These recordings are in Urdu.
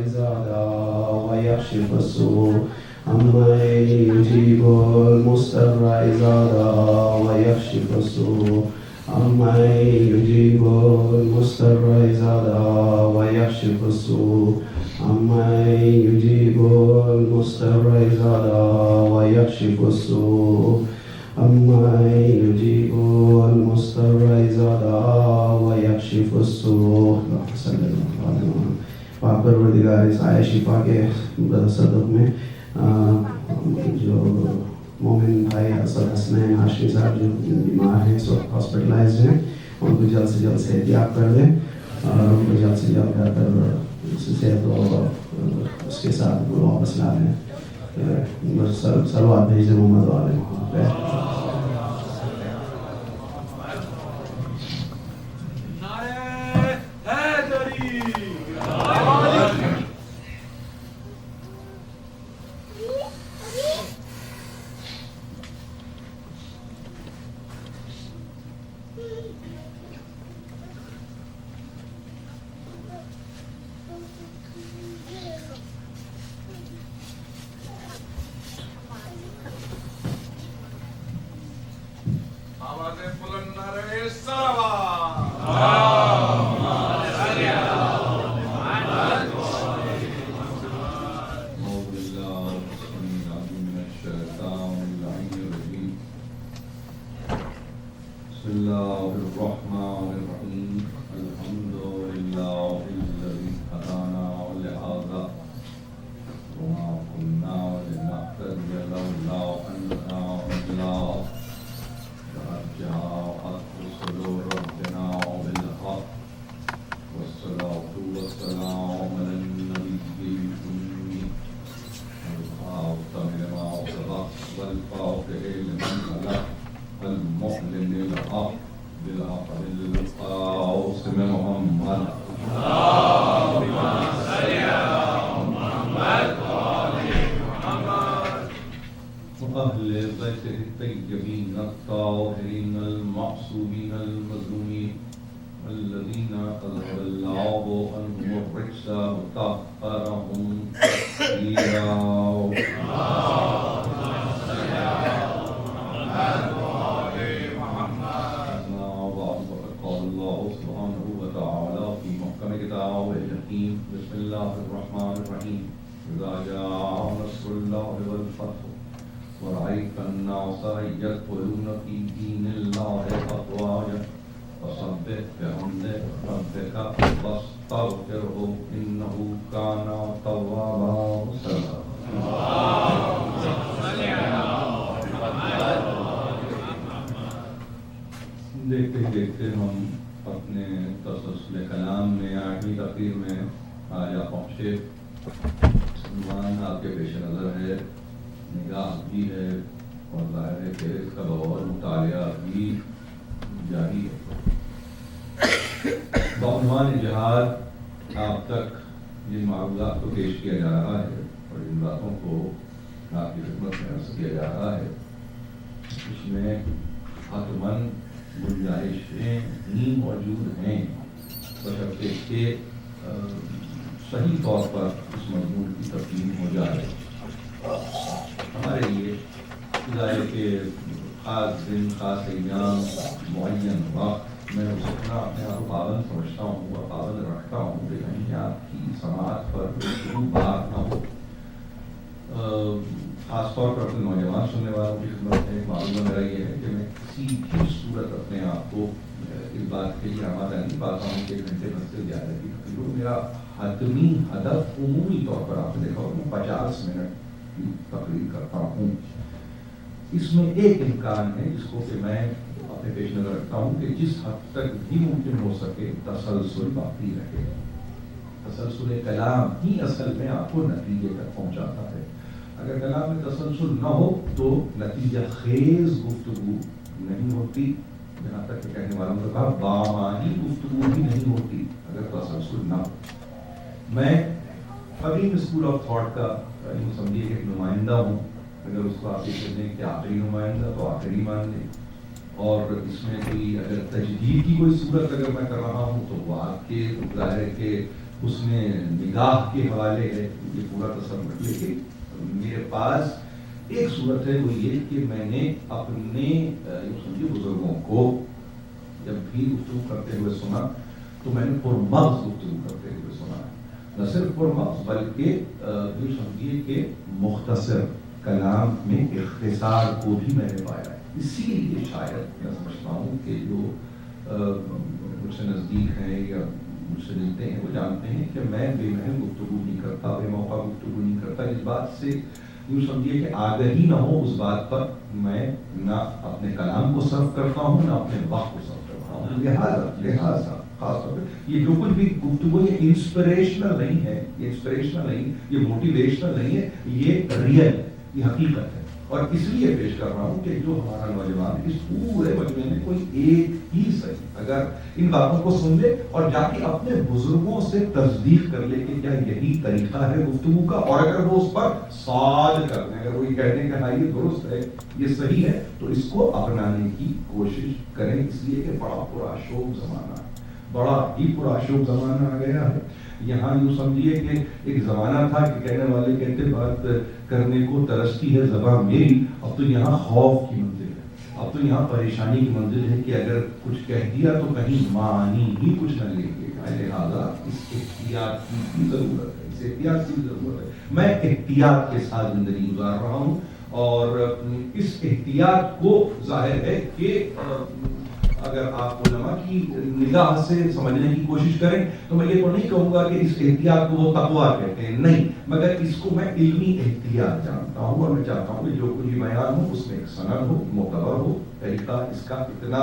إذا دعا ويكشف السوء أمن يجيب المضطر إذا دعا ويكشف السوء أمن يجيب المضطر إذا دعا ويكشف السوء أمن يجيب المضطر إذا دعا ويكشف السوء أمن يجيب المضطر إذا دعا ويكشف السوء پروردگار اس آئے شفا کے صدق میں جو مومن بھائی اسد حسنین ہاشمی صاحب جو بیمار ہیں اس وقت ہاسپٹلائزڈ ہیں ان کو جلد سے جلد صحتیاب کر دیں اور ان کو جلد سے جلد بہتر صحت و اس کے ساتھ واپس لا لیں. صلوات بھیجیں محمد والے. دیکھتے دیکھتے ہم اپنے تسلسل کلام میں آٹھویں تقریر میں آیا پہنچے. عنوان آپ کے پیش نظر ہے، نگاہ بھی ہے اور ظاہر ہے کہ اس کا بغور مطالعہ بھی جاری ہے. بعنوان جہاد آپ تک جن معروضات کو پیش کیا جا رہا ہے اور جن باتوں کو آپ کی خدمت میں عرض کیا جا رہا ہے، اس میں حتماً گنجائشیں ہی موجود ہیں بشرطے کہ صحیح طور پر اس مضمون کی تفہیم ہو جائے. ہمارے لیے ظاہر کہ خاص دن، خاص ایام، معین وقت، میں اس طرح اپنے آپ کو پابند سمجھتا ہوں اور پابند رکھتا ہوں کہ کہیں آپ کی سماعت پر کوئی بات نہ ہو. خاص طور پر اپنے نوجوان سننے والوں کی خدمت میں معلوم میرا یہ ہے کہ میں کسی بھی صورت اپنے آپ کو اس بات کے لیے آمادہ نہیں پاتا ہوں کہ گھنٹے بھر سے زیادہ کی تقریر. میرا حتمی ہدف عمومی طور پر آپ نے دیکھا ہوگا 50 منٹ کی تقریر کرتا ہوں. اس میں ایک امکان ہے جس کو کہ میں اپنے پیش نظر رکھتا ہوں کہ جس حد تک بھی ممکن ہو سکے تسلسل باقی رہے. تسلسل کلام ہی اصل میں آپ کو نتیجے تک پہنچاتا ہے. اگر کلام میں تسلسل نہ ہو تو نتیجہ خیز گفتگو نہیں ہوتی. جہاں تک کہ کہنے والوں نے کہا بامانی گفتگو بھی نہیں ہوتی اگر تسلسل نہ ہو. میں قدیم اسکول آف تھاٹ کا سمجھیے کہ ایک نمائندہ ہوں. اگر اس کو آپ یہ کہتے ہیں کہ آخری نمائندہ تو آخری مان لیں، اور اس میں کوئی اگر تجدید کی کوئی صورت اگر میں کر رہا ہوں تو وہ آپ کے ظاہر ہے کہ اس میں نگاہ کے حوالے ہے یہ پورا تصور. لیکن میرے پاس ایک صورت ہے وہ یہ کہ میں نے اپنے بزرگوں کو جب بھی گفتگو کرتے ہوئے سنا تو میں نے پرمغز گفتگو کرتے ہوئے سنا. نہ صرف پرمغز بلکہ یہ سمجھیے کہ مختصر کلام میں اختصار کو بھی میں نے پایا. اسی لیے شاید میں سمجھتا ہوں کہ جو مجھ سے نزدیک ہیں یا مجھ سے ملتے ہیں وہ جانتے ہیں کہ میں بے محل گفتگو نہیں کرتا, بے موقع گفتگو نہیں کرتا. اس بات سے یوں سمجھیے کہ آگہی نہ ہو اس بات پر میں نہ اپنے کلام کو صرف کرتا ہوں نہ اپنے وقت کو صرف کرتا ہوں. لہٰذا خاص طور پہ یہ جو کچھ بھی گفتگو یہ انسپریشنل نہیں ہے, یہ انسپریشنل نہیں, یہ موٹیویشنل نہیں ہے, یہ ریئل, یہ حقیقت ہے. اور اس لیے پیش کر رہا ہوں کہ جو ہمارا نوجوان اس پورے مجمع میں کوئی ایک ہی صحیح اگر ان باتوں کو سن لے اور جا کے اپنے بزرگوں سے تصدیق کر لے کہ کیا یہی طریقہ ہے گفتگو کا, اور اگر وہ اس پر صاد کر دیں, اگر وہ یہ کہہ دیں کہ ہاں یہ درست ہے, یہ صحیح ہے, تو اس کو اپنانے کی کوشش کریں. اس لیے کہ بڑا پراشوب زمانہ ہے, بڑا ہی پراشوب زمانہ آ گیا ہے. یہاں یوں سمجھیے کہ ایک زمانہ تھا کہ کہنے والے کہتے بات کرنے کو ترستی ہے زبان میری, اب تو یہاں خوف کی منزل ہے, اب تو یہاں پریشانی کی منزل ہے کہ اگر کچھ کہہ دیا تو کہیں معنی ہی کچھ نہ لے گے. لہٰذا اس احتیاط کی ضرورت ہے, اس احتیاط کی ضرورت ہے. میں احتیاط کے ساتھ زندگی گزار رہا ہوں اور اس احتیاط کو ظاہر ہے کہ اگر آپ علماء کی نگاہ سے سمجھنے کی کوشش کریں تو میں یہ تو نہیں کہوں گا کہ اس احتیاط کو وہ تقویٰ کہتے ہیں, نہیں, مگر اس کو میں علمی احتیاط جانتا ہوں. اور میں چاہتا ہوں کہ جو کچھ بیان ہو اس میں ایک سند ہو, معتبر ہو, طریقہ اس کا اتنا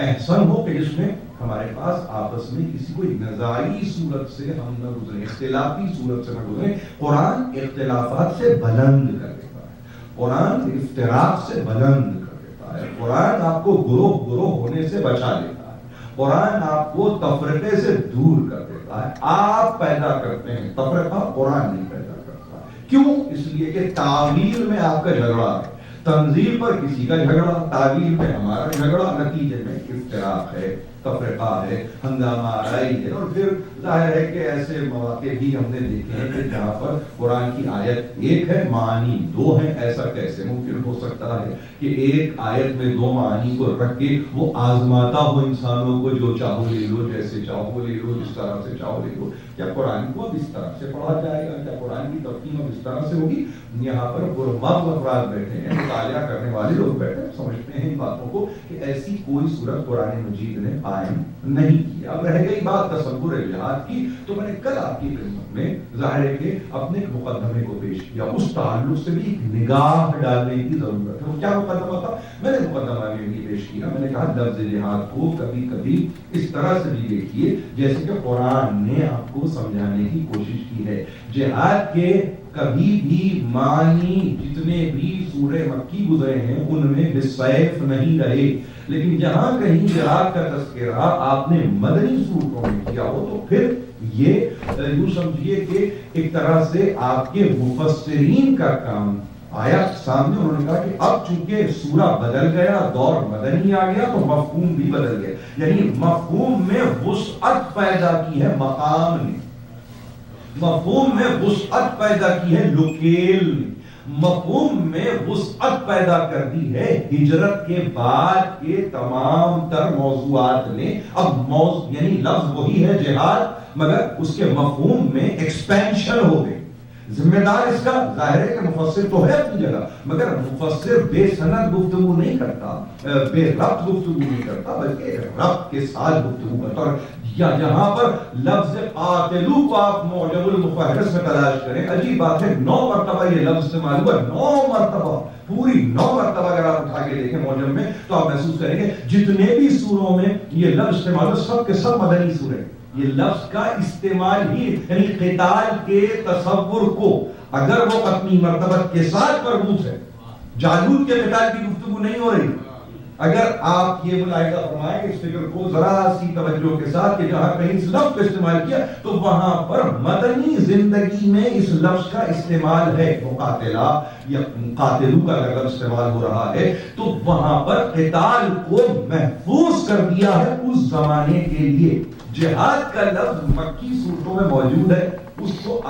احسن ہو کہ جس میں ہمارے پاس آپس میں کسی کوئی نزاعی صورت سے ہم نہ گزریں, اختلافی صورت سے نہ گزریں. قرآن اختلافات سے بلند کر دیتا ہے, قرآن افتراق سے بلند کر دیتا ہے, قرآن آپ کو گروہ ہونے سے بچا لیتا ہے, قرآن آپ کو تفرقے سے دور کر دیتا ہے. آپ پیدا کرتے ہیں تفرقہ, قرآن نہیں پیدا کرتا. کیوں؟ اس لیے کہ تعویل میں آپ کا جھگڑا ہے, تنزیل پر کسی کا جھگڑا, تعویل میں ہمارا جھگڑا, نتیجے میں افتراق ہے, تفرقہ ہے, ہنگامہ آرائی ہے. اور پھر ظاہر ہے کہ ایسے مواقع بھی ہم نے دیکھے ہیں کہ جہاں پر قرآن کی آیت ایک ہے, معانی دو ہیں. ایسا کیسے ممکن ہو سکتا ہے کہ ایک آیت میں دو معانی کو رکھ کے وہ آزماتا ہو انسانوں کو, جو چاہو لے لو, جیسے چاہو لے لو, جس طرح سے چاہو لے لو. کیا قرآن کو اب اس طرح سے پڑھا جائے گا؟ کیا قرآن کی تفہیم اب اس طرح سے ہوگی؟ یہاں پر برمغز افراد بیٹھے ہیں, مطالعہ کرنے والے لوگ بیٹھے ہیں, سمجھتے ہیں ان باتوں کو کہ ایسی کوئی صورت قرآن مجید نے قائم نہیں کی. اب رہ گئی بات تصور جہاد کی, تو میں نے کل آپ کی خدمت میں ظاہر ہے کہ اپنے ایک مقدمے کو پیش کیا. اس تعلق سے بھی ایک نگاہ ڈالنے کی ضرورت ہے. وہ کیا مقدمہ تھا؟ میں نے مقدمہ میں بھی پیش کیا. میں نے کہا لفظ جہاد کو کبھی کبھی اس طرح سے بھی دیکھیے جیسے کہ قرآن نے آپ کو سمجھانے کی کوشش کی ہے. جہاد کے کبھی بھی معنی جتنے بھی سورہ مکی گزرے ہیں ان میں بالسیف نہیں رہے, لیکن جہاں کہیں جہاد کا تذکرہ آپ نے مدنی صورتوں میں کیا ہو تو پھر یہ یوں سمجھیے کہ ایک طرح سے آپ کے مفسرین کا کام آیا سامنے. انہوں نے کہا کہ اب چونکہ سورہ بدل گیا, دور مدنی آ گیا, تو مفہوم بھی بدل گیا. یعنی مفہوم میں وسعت پیدا کی ہے مقام نے, مفہوم میں وسعت پیدا کی ہے لوکیل نے, مفہوم میں وسعت پیدا کر دی ہے ہجرت کے بعد کے تمام تر موضوعات نے. اب یعنی لفظ وہی ہے جہاد, مگر اس کے مفہوم میں ایکسپینشن ہو گئی. ذمہ دار اس کا ظاہر ہے کہ مفسر تو ہے اپنی جگہ, مگر مفسر بے سند گفتگو نہیں کرتا, بے ربط گفتگو نہیں کرتا, بلکہ ربط کے ساتھ گفتگو کرتا. اور جہاں پر لفظ قاتلو کو آپ معجم المفہرس میں تلاش کریں, عجیب بات ہے 9 مرتبہ یہ لفظ استعمال ہوا, 9 مرتبہ, پوری 9 مرتبہ اگر آپ اٹھا کے دیکھیں معجم میں تو آپ محسوس کریں گے جتنے بھی سوروں میں یہ لفظ استعمال ہو سب کے سب مدنی سورے. یہ لفظ کا استعمال ہی یعنی قتال کے تصور کو اگر وہ اپنی مرتبت کے ساتھ مربوط ہے, جالوت کے قتال کی گفتگو نہیں ہو رہی. اگر آپ یہ ملاحظہ فرمائیں کہ اس فکر کو ذرا سی توجہ کے ساتھ کہ جہاں کہیں اس لفظ کو استعمال کیا تو وہاں پر مدنی زندگی میں اس لفظ کا استعمال ہے. مقاتلہ یا قاتلو کا اگر لفظ استعمال ہو رہا ہے تو وہاں پر قتال کو محفوظ کر دیا ہے اس زمانے کے لیے. جہاد کا لفظ مکی صورتوں میں موجود ہے، اس کو